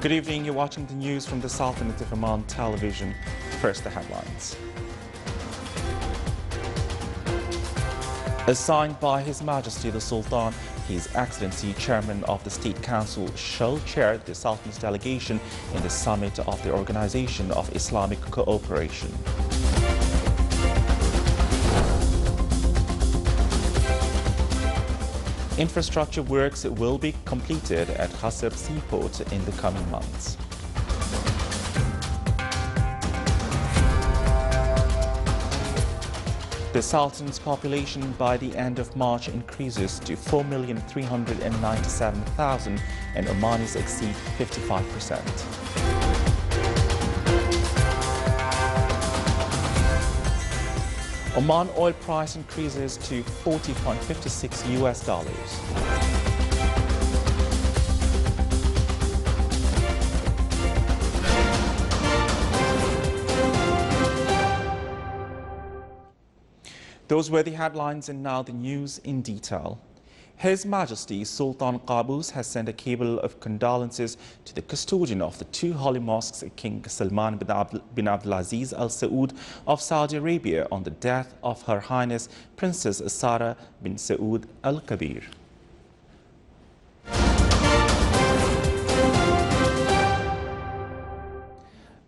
Good evening, you're watching the news from the Sultanate of Oman television. First, the headlines. Assigned by His Majesty the Sultan, His Excellency Chairman of the State Council shall chair the Sultan's delegation in the summit of the Organization of Islamic Cooperation. Infrastructure works will be completed at Khasab Seaport in the coming months. The Sultan's population by the end of March increases to 4,397,000 and Omanis exceed 55%. Oman oil price increases to $40.56 US. Those were the headlines, and now the news in detail. His Majesty Sultan Qaboos has sent a cable of condolences to the custodian of the two holy mosques, King Salman bin Abdulaziz Al Saud of Saudi Arabia, on the death of Her Highness Princess Sarah bin Saud Al Kabir.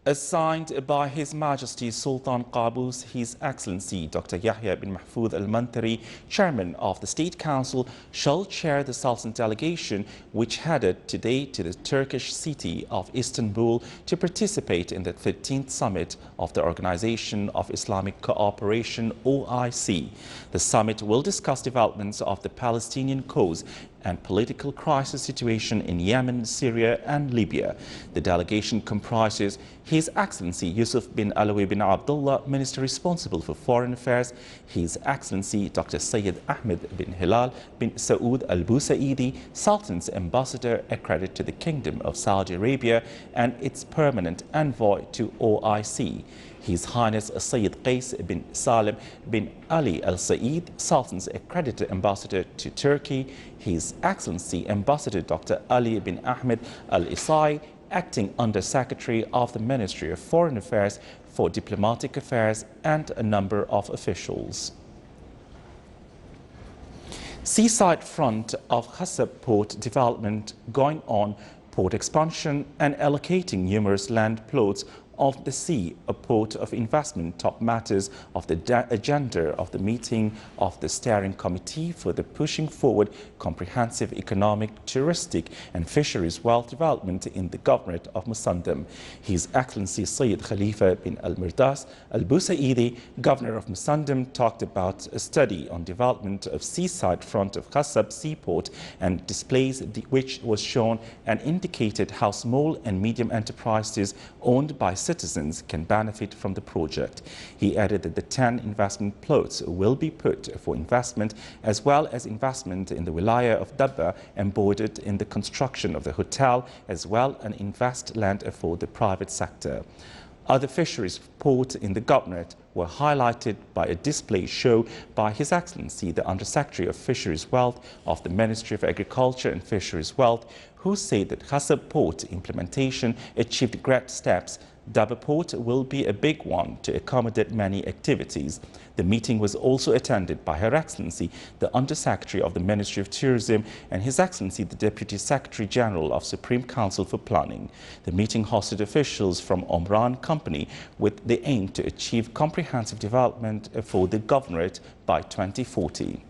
Assigned by His Majesty Sultan Qaboos, His Excellency Dr. Yahya bin Mahfoud Al-Mantari, Chairman of the State Council, shall chair the Sultan delegation which headed today to the Turkish city of Istanbul to participate in the 13th summit of the Organization of Islamic Cooperation, OIC. The summit will discuss developments of the Palestinian cause and political crisis situation in Yemen, Syria and Libya. The delegation comprises His Excellency Yusuf bin Alawi bin Abdullah, Minister responsible for Foreign Affairs, His Excellency Dr. Sayyid Ahmed bin Hilal bin Saud Al Busaidi, Sultan's Ambassador accredited to the Kingdom of Saudi Arabia and its permanent envoy to OIC. His Highness Sayyid Qais bin Salim bin Ali Al Said, Sultan's accredited ambassador to Turkey, His Excellency Ambassador Dr. Ali bin Ahmed Al Isai, acting Under Secretary of the Ministry of Foreign Affairs for Diplomatic Affairs, and a number of officials. Seaside front of Khasab port development going on, port expansion and allocating numerous land plots of the sea, a port of investment, top matters of the agenda of the meeting of the Steering Committee for the Pushing Forward Comprehensive Economic, Touristic and Fisheries Wealth Development in the Governorate of Musandam. His Excellency Sayyid Khalifa bin Al-Mirdas Al-Busaidi, Governor of Musandam, talked about a study on development of seaside front of Khasab Seaport and displays which was shown and indicated how small and medium enterprises owned by citizens can benefit from the project. He added that the 10 investment plots will be put for investment, as well as investment in the Wilaya of Dabba, embodied in the construction of the hotel, as well as invest land for the private sector. Other fisheries ports in the Governorate were highlighted by a display show by His Excellency the Under-Secretary of Fisheries Wealth of the Ministry of Agriculture and Fisheries Wealth, who said that Khasab Port implementation achieved great steps. Dabba Port will be a big one to accommodate many activities. The meeting was also attended by Her Excellency the Under-Secretary of the Ministry of Tourism and His Excellency the Deputy Secretary General of Supreme Council for Planning. The meeting hosted officials from Omran Company with the aim to achieve comprehensive development for the Governorate by 2040.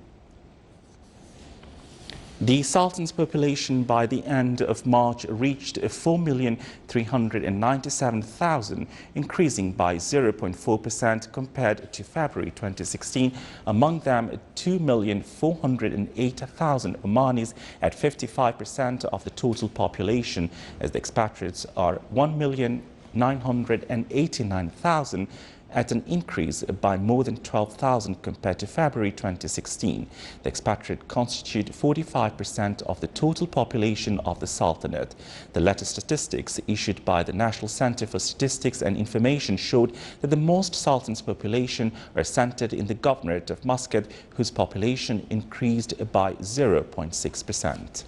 The Sultan's population by the end of March reached 4,397,000, increasing by 0.4% compared to February 2016. Among them, 2,408,000 Omanis at 55% of the total population, as the expatriates are 1,989,000, at an increase by more than 12,000 compared to February 2016. The expatriate constitute 45% of the total population of the Sultanate. The latest statistics issued by the National Center for Statistics and Information showed that the most Sultan's population are centered in the Governorate of Muscat, whose population increased by 0.6%.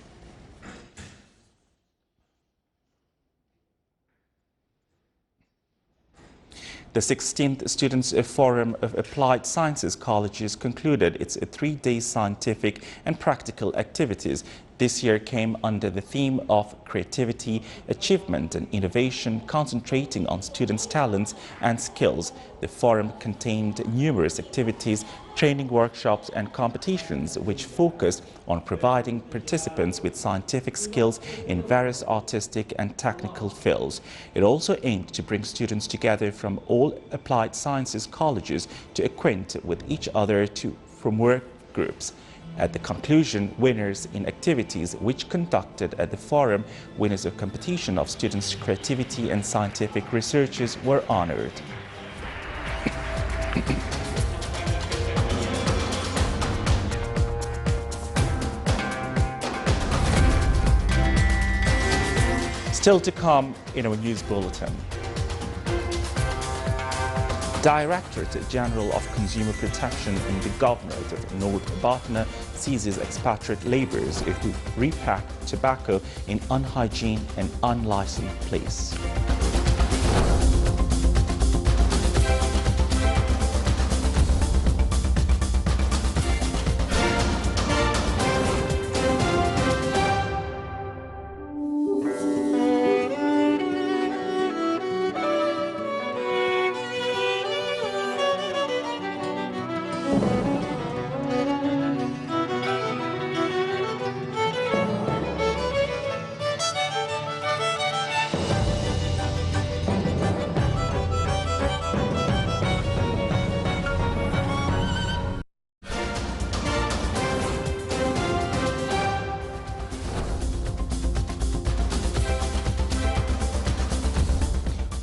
The 16th Students' Forum of Applied Sciences Colleges concluded its three-day scientific and practical activities. This year came under the theme of creativity, achievement and innovation, concentrating on students' talents and skills. The forum contained numerous activities, training workshops and competitions which focused on providing participants with scientific skills in various artistic and technical fields. It also aimed to bring students together from all applied sciences colleges to acquaint with each other from work groups. At the conclusion, winners in activities which conducted at the forum, winners of competition of students' creativity and scientific researches were honored. Still to come in our news bulletin. Directorate General of Consumer Protection in the Governorate of North Batna seizes expatriate labourers who repack tobacco in unhygiene and unlicensed place.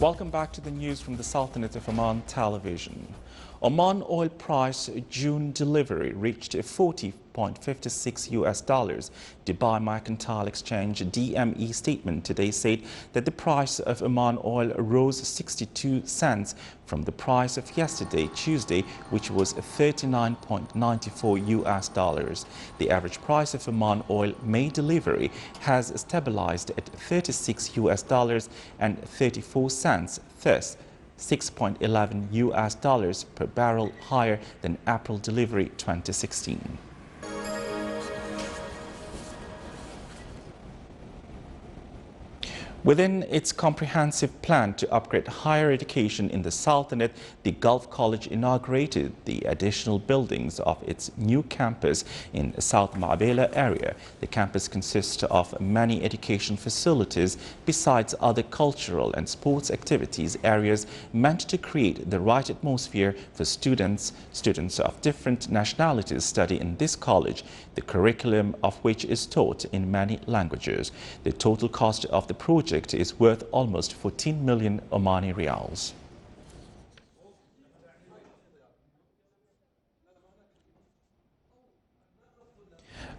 Welcome back to the news from the Sultanate of Oman television. Oman oil price June delivery reached $40.56 US. Dubai Mercantile Exchange DME statement today said that the price of Oman oil rose 62 cents from the price of yesterday, Tuesday, which was $39.94 US. The average price of Oman oil May delivery has stabilized at $36 US and 34 cents, thus $6.11 US per barrel higher than April delivery 2016. Within its comprehensive plan to upgrade higher education in the Sultanate, the Gulf College inaugurated the additional buildings of its new campus in South Ma'bela area. The campus consists of many education facilities besides other cultural and sports activities areas meant to create the right atmosphere for students. Students of different nationalities study in this college, the curriculum of which is taught in many languages. The total cost of the project is worth almost 14 million Omani Riyals.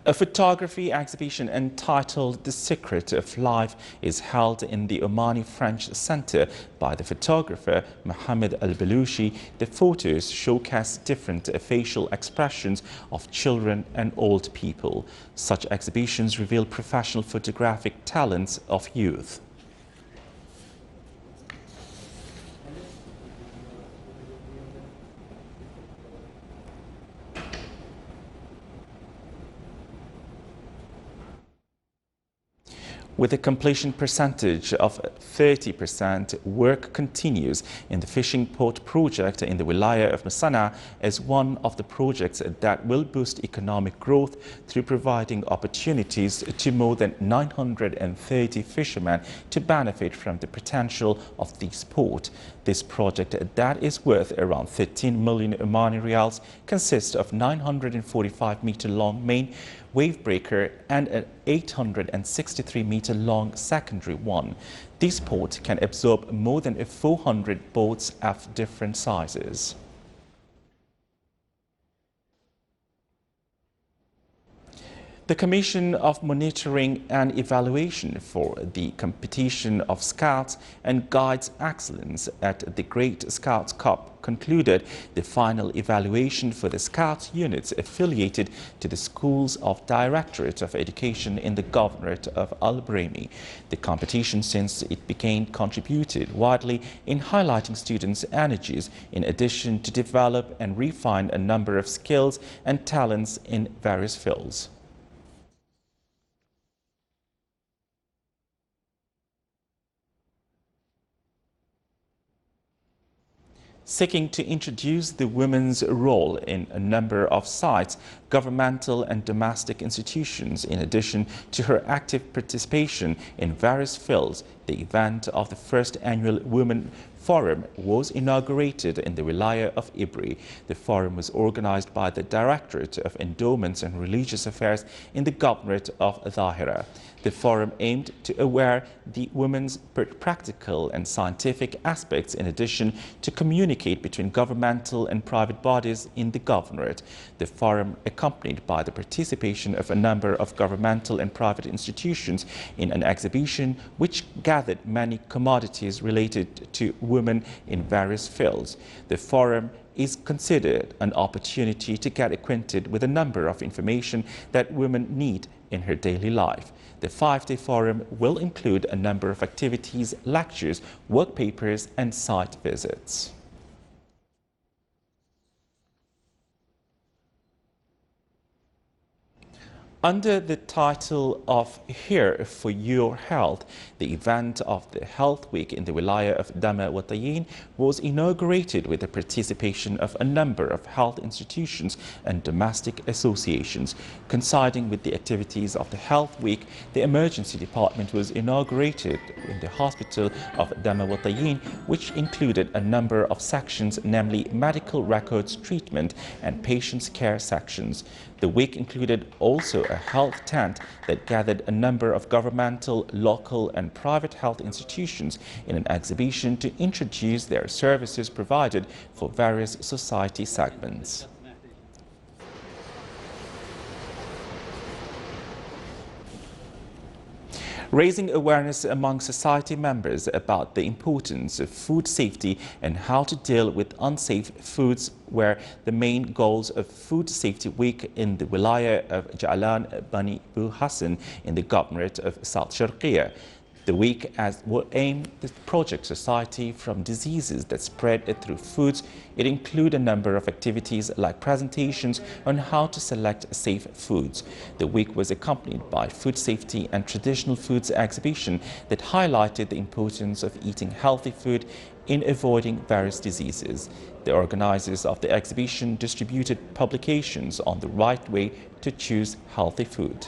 A photography exhibition entitled The Secret of Life is held in the Omani French Center by the photographer Mohamed Al-Balushi. The photos showcase different facial expressions of children and old people. Such exhibitions reveal professional photographic talents of youth. With a completion percentage of 30%, work continues in the fishing port project in the Wilaya of Masana as one of the projects that will boost economic growth through providing opportunities to more than 930 fishermen to benefit from the potential of this port. This project that is worth around 13 million Omani Riyals consists of 945-meter-long main wave breaker and an 863-meter-long secondary one. This port can absorb more than 400 boats of different sizes. The Commission of Monitoring and Evaluation for the Competition of Scouts and Guides Excellence at the Great Scouts Cup concluded the final evaluation for the Scouts units affiliated to the Schools of Directorate of Education in the Governorate of Al Brahmi. The competition, since it began, contributed widely in highlighting students' energies in addition to develop and refine a number of skills and talents in various fields. Seeking to introduce the women's role in a number of sites, governmental and domestic institutions, in addition to her active participation in various fields, the event of the first annual Women Forum was inaugurated in the Wilaya of Ibri. The forum was organized by the Directorate of Endowments and Religious Affairs in the Governorate of Dhahira. The forum aimed to aware the women's practical and scientific aspects in addition to communicate between governmental and private bodies in the Governorate. The forum, accompanied by the participation of a number of governmental and private institutions in an exhibition which gathered many commodities related to women in various fields. The forum is considered an opportunity to get acquainted with a number of information that women need in her daily life. The 5-day forum will include a number of activities, lectures, work papers, and site visits. Under the title of Here for Your Health, the event of the Health Week in the Wilaya of Dama wa Tayin was inaugurated with the participation of a number of health institutions and domestic associations. Coinciding with the activities of the Health Week, the emergency department was inaugurated in the hospital of Dama wa Tayin, which included a number of sections, namely medical records treatment and patients care sections. The week included also a health tent that gathered a number of governmental, local and private health institutions in an exhibition to introduce their services provided for various society segments. Raising awareness among society members about the importance of food safety and how to deal with unsafe foods were the main goals of Food Safety Week in the Wilaya of Ja'lan Bani Bu Hassan in the Governorate of South Sharqiya. The week will aim to protect society from diseases that spread through foods. It includes a number of activities like presentations on how to select safe foods. The week was accompanied by food safety and traditional foods exhibition that highlighted the importance of eating healthy food in avoiding various diseases. The organizers of the exhibition distributed publications on the right way to choose healthy food.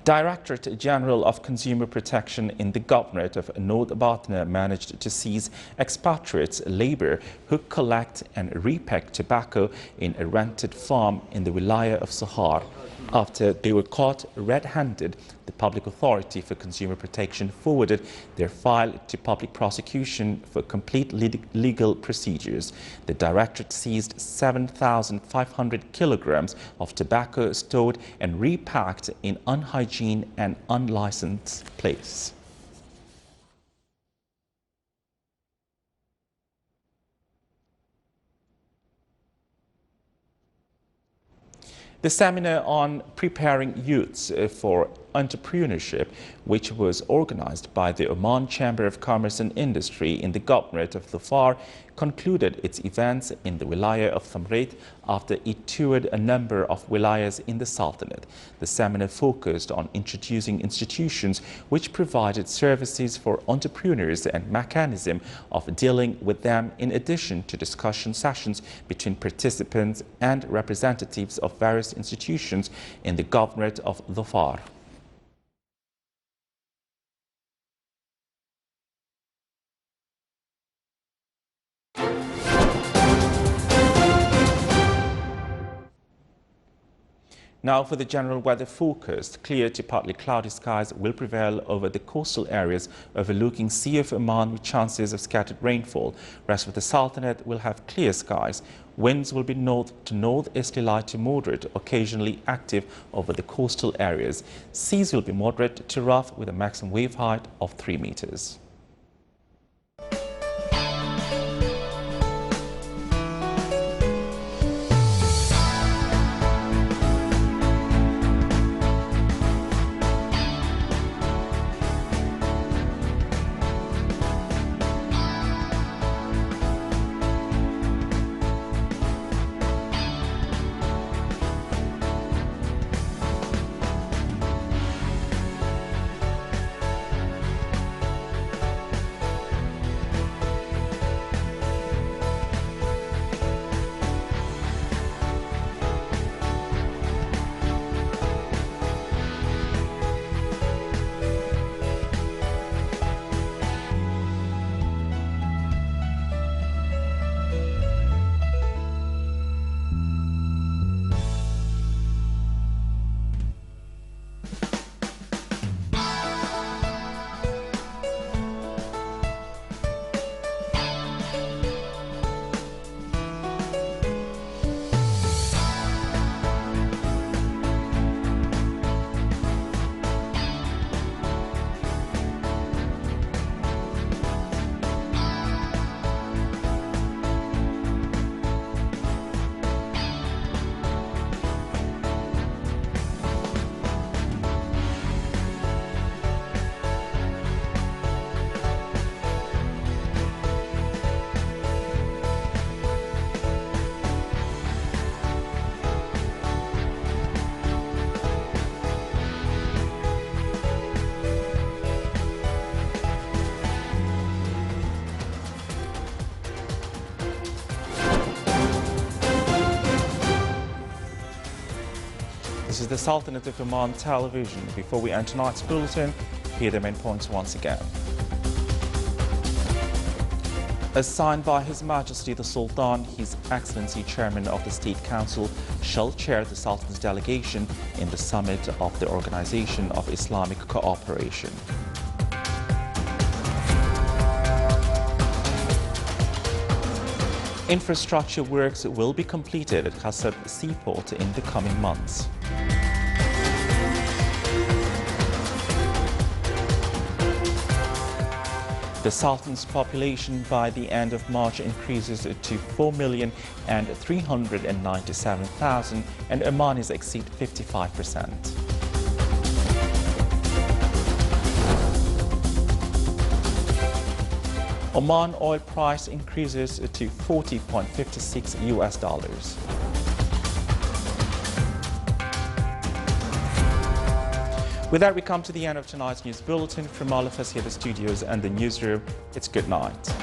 Directorate General of Consumer Protection in the Governorate of North Batna managed to seize expatriates labor who collect and repack tobacco in a rented farm in the Wilaya of Sohar. After they were caught red-handed, the Public Authority for Consumer Protection forwarded their file to public prosecution for complete legal procedures. The Directorate seized 7,500 kilograms of tobacco stored and repacked in unhygiene and unlicensed place. The seminar on preparing youths for entrepreneurship, which was organized by the Oman Chamber of Commerce and Industry in the Governorate of Dhofar, concluded its events in the Wilaya of Thamret after it toured a number of wilayas in the Sultanate. The seminar focused on introducing institutions which provided services for entrepreneurs and mechanism of dealing with them, in addition to discussion sessions between participants and representatives of various institutions in the Governorate of Dhofar. Now for the general weather forecast, clear to partly cloudy skies will prevail over the coastal areas overlooking Sea of Oman with chances of scattered rainfall. Rest of the Sultanate will have clear skies. Winds will be north to northeasterly light to moderate, occasionally active over the coastal areas. Seas will be moderate to rough with a maximum wave height of 3 meters. This is the Sultanate of Oman television. Before we end tonight's bulletin, here are the main points once again. As signed by His Majesty the Sultan, His Excellency Chairman of the State Council shall chair the Sultan's delegation in the summit of the Organization of Islamic Cooperation. Infrastructure works will be completed at Khasab Seaport in the coming months. The Sultan's population by the end of March increases to 4,397,000 and Omanis exceed 55%. Oman oil price increases to $40.56 US. With that, we come to the end of tonight's news bulletin. From all of us here at the studios and the newsroom, it's good night.